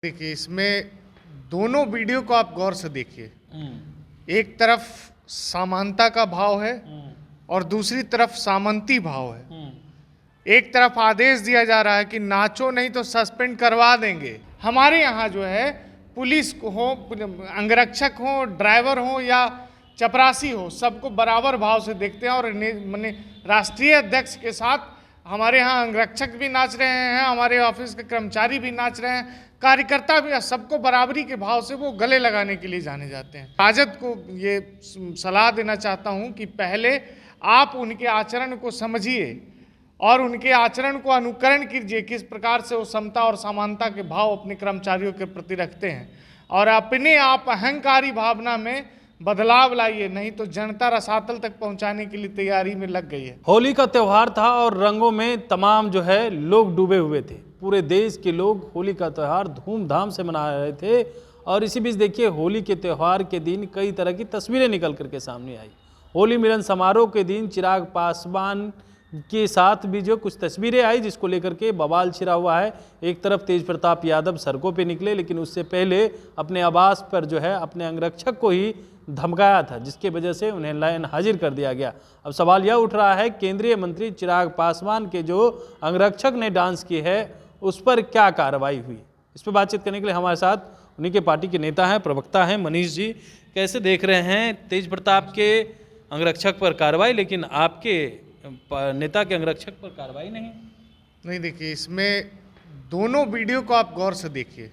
देखिए, इसमें दोनों वीडियो को आप गौर से देखिए। एक तरफ समानता का भाव है और दूसरी तरफ सामंती भाव है। एक तरफ आदेश दिया जा रहा है कि नाचो नहीं तो सस्पेंड करवा देंगे। हमारे यहाँ जो है पुलिस हो, अंगरक्षक हो, ड्राइवर हो या चपरासी हो, सबको बराबर भाव से देखते हैं। और माने राष्ट्रीय अध्यक्ष के साथ हमारे यहाँ अंगरक्षक भी नाच रहे हैं, हमारे ऑफिस के कर्मचारी भी नाच रहे हैं, कार्यकर्ता भी, सबको बराबरी के भाव से वो गले लगाने के लिए जाने जाते हैं। राजद को ये सलाह देना चाहता हूँ कि पहले आप उनके आचरण को समझिए और उनके आचरण को अनुकरण कीजिए, किस प्रकार से वो समता और समानता के भाव अपने कर्मचारियों के प्रति रखते हैं। और अपने आप अहंकारी भावना में बदलाव लाइए, नहीं तो जनता रसातल तक पहुंचाने के लिए तैयारी में लग गई है। होली का त्यौहार था और रंगों में तमाम जो है लोग डूबे हुए थे। पूरे देश के लोग होली का त्यौहार धूमधाम से मना रहे थे। और इसी बीच देखिए, होली के त्यौहार के दिन कई तरह की तस्वीरें निकल करके सामने आई। होली मिलन समारोह के दिन चिराग पासवान के साथ भी जो कुछ तस्वीरें आई, जिसको लेकर के बवाल छिड़ा हुआ है। एक तरफ तेज प्रताप यादव सड़कों पे निकले, लेकिन उससे पहले अपने आवास पर जो है अपने अंगरक्षक को ही धमकाया था, जिसके वजह से उन्हें लाइन हाजिर कर दिया गया। अब सवाल यह उठ रहा है, केंद्रीय मंत्री चिराग पासवान के जो अंगरक्षक ने डांस की है उस पर क्या कार्रवाई हुई। इस पर बातचीत करने के लिए हमारे साथ उन्हीं के पार्टी के नेता हैं, प्रवक्ता हैं मनीष जी। कैसे देख रहे हैं तेज प्रताप के अंगरक्षक पर कार्रवाई, लेकिन आपके नेता के अंगरक्षक पर कार्रवाई नहीं? देखिए, इसमें दोनों वीडियो को आप गौर से देखिए।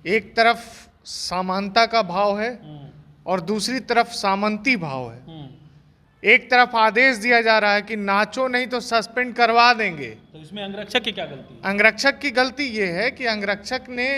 एक तरफ समानता का भाव है और दूसरी तरफ सामंती भाव है। एक तरफ आदेश दिया जा रहा है कि नाचो नहीं तो सस्पेंड करवा देंगे। तो इसमें अंगरक्षक की क्या गलती है? अंगरक्षक की गलती ये है कि अंगरक्षक ने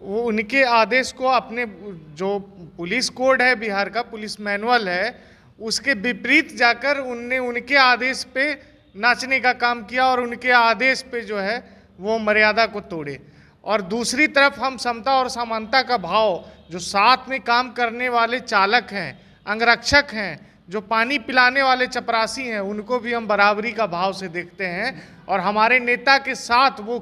वो उनके आदेश को अपने जो पुलिस कोड है, बिहार का पुलिस मैनुअल है, उसके विपरीत जाकर उनने उनके आदेश पे नाचने का काम किया और उनके आदेश पे जो है वो मर्यादा को तोड़े। और दूसरी तरफ हम समता और समानता का भाव, जो साथ में काम करने वाले चालक हैं, अंगरक्षक हैं, जो पानी पिलाने वाले चपरासी हैं, उनको भी हम बराबरी का भाव से देखते हैं। और हमारे नेता के साथ वो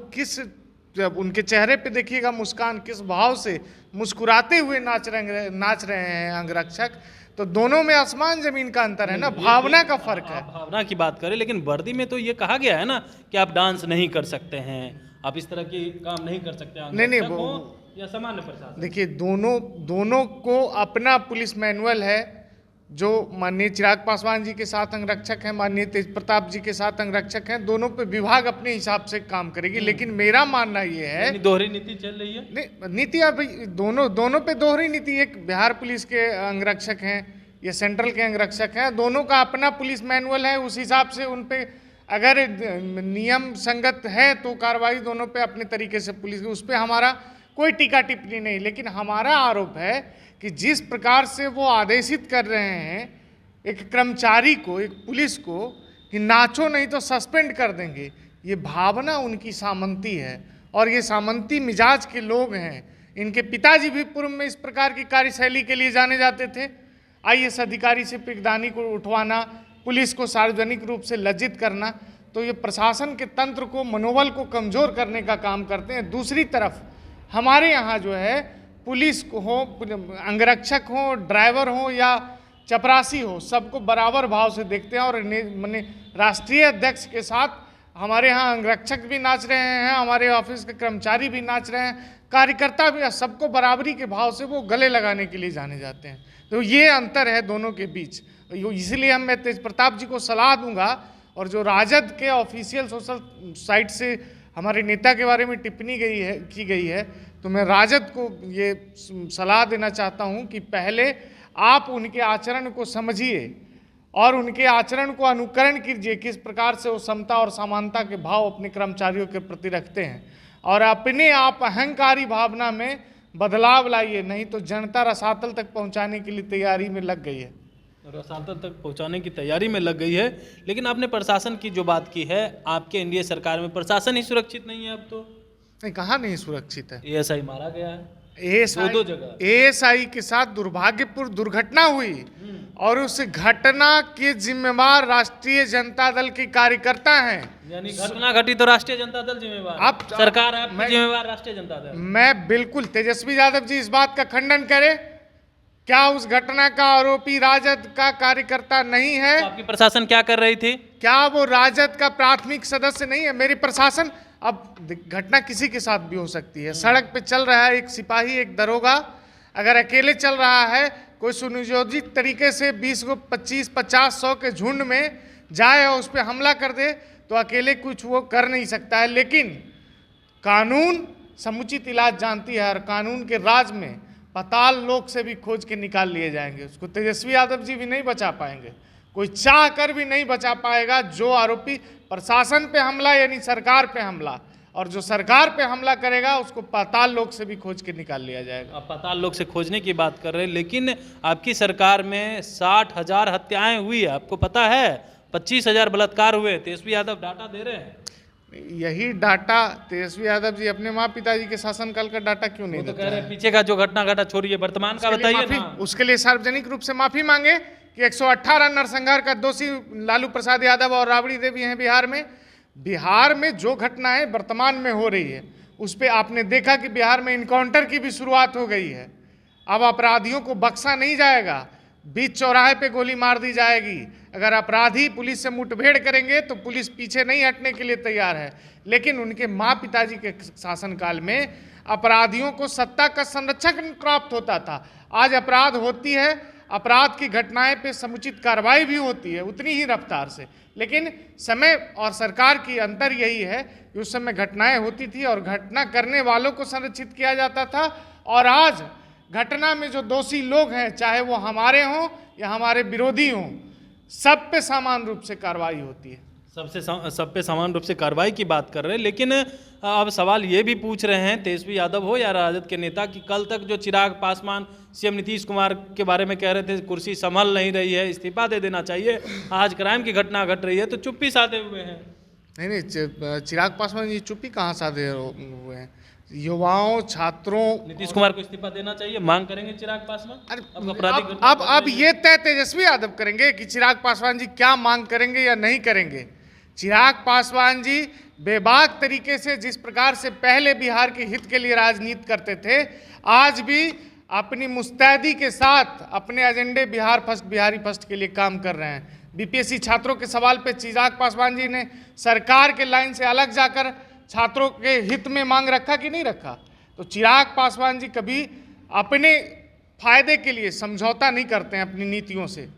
जब उनके चेहरे पे देखिएगा मुस्कान, किस भाव से मुस्कुराते हुए नाच रहे हैं अंगरक्षक। तो दोनों में आसमान जमीन का अंतर है ना, भावना का फर्क है। भावना की बात करें, लेकिन वर्दी में तो ये कहा गया है ना कि आप डांस नहीं कर सकते हैं, आप इस तरह के काम नहीं कर सकते। नहीं वो या सामान्य प्रशासन, देखिए दोनों को अपना पुलिस मैनुअल है। जो माननीय चिराग पासवान जी के साथ अंगरक्षक हैं, माननीय तेज प्रताप जी के साथ अंगरक्षक हैं, दोनों पे विभाग अपने हिसाब से काम करेगी। लेकिन मेरा मानना ये है, दोहरी नीति चल रही है। नहीं, नीति अभी दोनों पे दोहरी नीति। एक बिहार पुलिस के अंगरक्षक हैं, ये सेंट्रल के अंगरक्षक हैं, दोनों का अपना पुलिस मैनुअल है। उस हिसाब से उन पे अगर नियम संगत है तो कार्रवाई दोनों पे अपने तरीके से पुलिस, उस पर हमारा कोई टीका टिप्पणी नहीं। लेकिन हमारा आरोप है कि जिस प्रकार से वो आदेशित कर रहे हैं एक कर्मचारी को, एक पुलिस को, कि नाचो नहीं तो सस्पेंड कर देंगे, ये भावना उनकी सामंती है और ये सामंती मिजाज के लोग हैं। इनके पिताजी भी पूर्व में इस प्रकार की कार्यशैली के लिए जाने जाते थे। IAS अधिकारी से पिकदानी को उठवाना, पुलिस को सार्वजनिक रूप से लज्जित करना, तो ये प्रशासन के तंत्र को, मनोबल को कमज़ोर करने का काम करते हैं। दूसरी तरफ हमारे यहाँ जो है पुलिस को हो, अंगरक्षक हो, ड्राइवर हो या चपरासी हो, सबको बराबर भाव से देखते हैं। और माने राष्ट्रीय अध्यक्ष के साथ हमारे यहाँ अंगरक्षक भी नाच रहे हैं, हमारे ऑफिस के कर्मचारी भी नाच रहे हैं, कार्यकर्ता भी, सबको बराबरी के भाव से वो गले लगाने के लिए जाने जाते हैं। तो ये अंतर है दोनों के बीच। इसलिए मैं तेज प्रताप जी को सलाह दूंगा। और जो राजद के ऑफिशियल सोशल साइट से हमारे नेता के बारे में टिप्पणी की गई है, तो मैं राजद को ये सलाह देना चाहता हूं कि पहले आप उनके आचरण को समझिए और उनके आचरण को अनुकरण कीजिए, किस प्रकार से वो समता और समानता के भाव अपने कर्मचारियों के प्रति रखते हैं। और अपने आप अहंकारी भावना में बदलाव लाइए, नहीं तो जनता रसातल तक पहुंचाने के लिए तैयारी में लग गई है। रसातल तक पहुंचाने की तैयारी में लग गई है। लेकिन आपने प्रशासन की जो बात की है, आपके NDA सरकार में प्रशासन ही सुरक्षित नहीं है अब तो? नहीं, कहाँ नहीं सुरक्षित है। ASI मारा गया है। दो जगह एएसआई के साथ दुर्भाग्यपूर्ण दुर्घटना हुई और उस घटना के जिम्मेवार राष्ट्रीय जनता दल के कार्यकर्ता हैं। यानी घटना घटी तो राष्ट्रीय जनता दल जिम्मेवार, आप सरकार आपकी जिम्मेवार राष्ट्रीय जनता दल। मैं बिल्कुल, तेजस्वी यादव जी इस बात का खंडन करें, क्या उस घटना का आरोपी राजद का कार्यकर्ता नहीं है? तो आपकी प्रशासन क्या कर रही थी? क्या वो राजद का प्राथमिक सदस्य नहीं है? मेरी प्रशासन, अब घटना किसी के साथ भी हो सकती है। सड़क पे चल रहा है एक सिपाही, एक दरोगा, अगर अकेले चल रहा है, कोई सुनियोजित तरीके से 20 को 25, 50, 100 के झुंड में जाए और उस पर हमला कर दे तो अकेले कुछ वो कर नहीं सकता है। लेकिन कानून समुचित इलाज जानती है और कानून के राज में पाताल लोक से भी खोज के निकाल लिए जाएंगे। उसको तेजस्वी यादव जी भी नहीं बचा पाएंगे, कोई चाह कर भी नहीं बचा पाएगा। जो आरोपी प्रशासन पे हमला यानी सरकार पे हमला, और जो सरकार पे हमला करेगा उसको पाताल लोक से भी खोज के निकाल लिया जाएगा। आप पाताल लोक से खोजने की बात कर रहे हैं, लेकिन आपकी सरकार में 60,000 हत्याएं हुई है, आपको पता है? 25,000 बलात्कार हुए। तेजस्वी यादव डाटा दे रहे हैं। यही डाटा तेजस्वी यादव जी अपने माँ पिताजी के शासनकाल का डाटा क्यों नहीं तो देते कह रहे हैं पीछे का जो घटना घटा छोड़िए, वर्तमान का बताइए ना। उसके लिए सार्वजनिक रूप से माफी मांगे कि 118 नरसंहार का दोषी लालू प्रसाद यादव और राबड़ी देवी हैं बिहार में। बिहार में जो घटनाएं वर्तमान में हो रही है उस पर आपने देखा कि बिहार में इनकाउंटर की भी शुरुआत हो गई है। अब अपराधियों को बख्शा नहीं जाएगा, बीच चौराहे पे गोली मार दी जाएगी। अगर अपराधी पुलिस से मुठभेड़ करेंगे तो पुलिस पीछे नहीं हटने के लिए तैयार है। लेकिन उनके माँ पिताजी के शासनकाल में अपराधियों को सत्ता का संरक्षक प्राप्त होता था। आज अपराध होती है, अपराध की घटनाएं पे समुचित कार्रवाई भी होती है उतनी ही रफ्तार से, लेकिन समय और सरकार की अंतर यही है कि उस समय घटनाएं होती थी और घटना करने वालों को संरक्षित किया जाता था। और आज घटना में जो दोषी लोग हैं, चाहे वो हमारे हों या हमारे विरोधी हों, सब पे समान रूप से कार्रवाई होती है। सब पे समान रूप से कार्रवाई की बात कर रहे हैं। लेकिन अब सवाल ये भी पूछ रहे हैं तेजस्वी यादव हो या राजद के नेता कि कल तक जो चिराग पासवान सीएम नीतीश कुमार के बारे में कह रहे थे कुर्सी संभल नहीं रही है, इस्तीफा दे देना चाहिए, आज क्राइम की घटना घट रही है तो चुप्पी साधे हुए हैं। नहीं, चिराग पासवान जी चुप्पी कहाँ साधे हुए हैं? युवाओं, छात्रों, नीतीश कुमार को इस्तीफा देना चाहिए, मांग करेंगे चिराग पासवान। अब ये तय तेजस्वी यादव करेंगे कि चिराग पासवान जी क्या मांग करेंगे या नहीं करेंगे। चिराग पासवान जी बेबाक तरीके से जिस प्रकार से पहले बिहार के हित के लिए राजनीति करते थे, आज भी अपनी मुस्तैदी के साथ अपने एजेंडे बिहार फर्स्ट, बिहारी फर्स्ट के लिए काम कर रहे हैं। बीपीएससी छात्रों के सवाल पे चिराग पासवान जी ने सरकार के लाइन से अलग जाकर छात्रों के हित में मांग रखा कि नहीं रखा? तो चिराग पासवान जी कभी अपने फायदे के लिए समझौता नहीं करते हैं अपनी नीतियों से।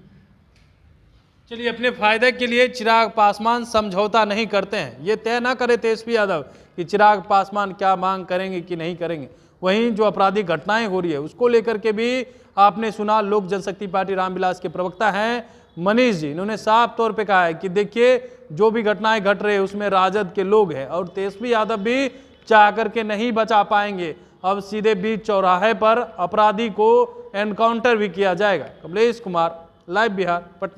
चलिए, अपने फायदे के लिए चिराग पासवान समझौता नहीं करते हैं, ये तय ना करे तेजस्वी यादव कि चिराग पासवान क्या मांग करेंगे कि नहीं करेंगे। वहीं जो आपराधिक घटनाएं हो रही है उसको लेकर के भी आपने सुना, लोक जनशक्ति पार्टी रामविलास के प्रवक्ता हैं मनीष जी, इन्होंने साफ तौर पे कहा है कि देखिए जो भी घटनाएं घट रही है उसमें राजद के लोग हैं और तेजस्वी यादव भी चाह करके नहीं बचा पाएंगे। अब सीधे बीच चौराहे पर अपराधी को एनकाउंटर भी किया जाएगा। कमलेश कुमार, लाइव बिहार, पटना।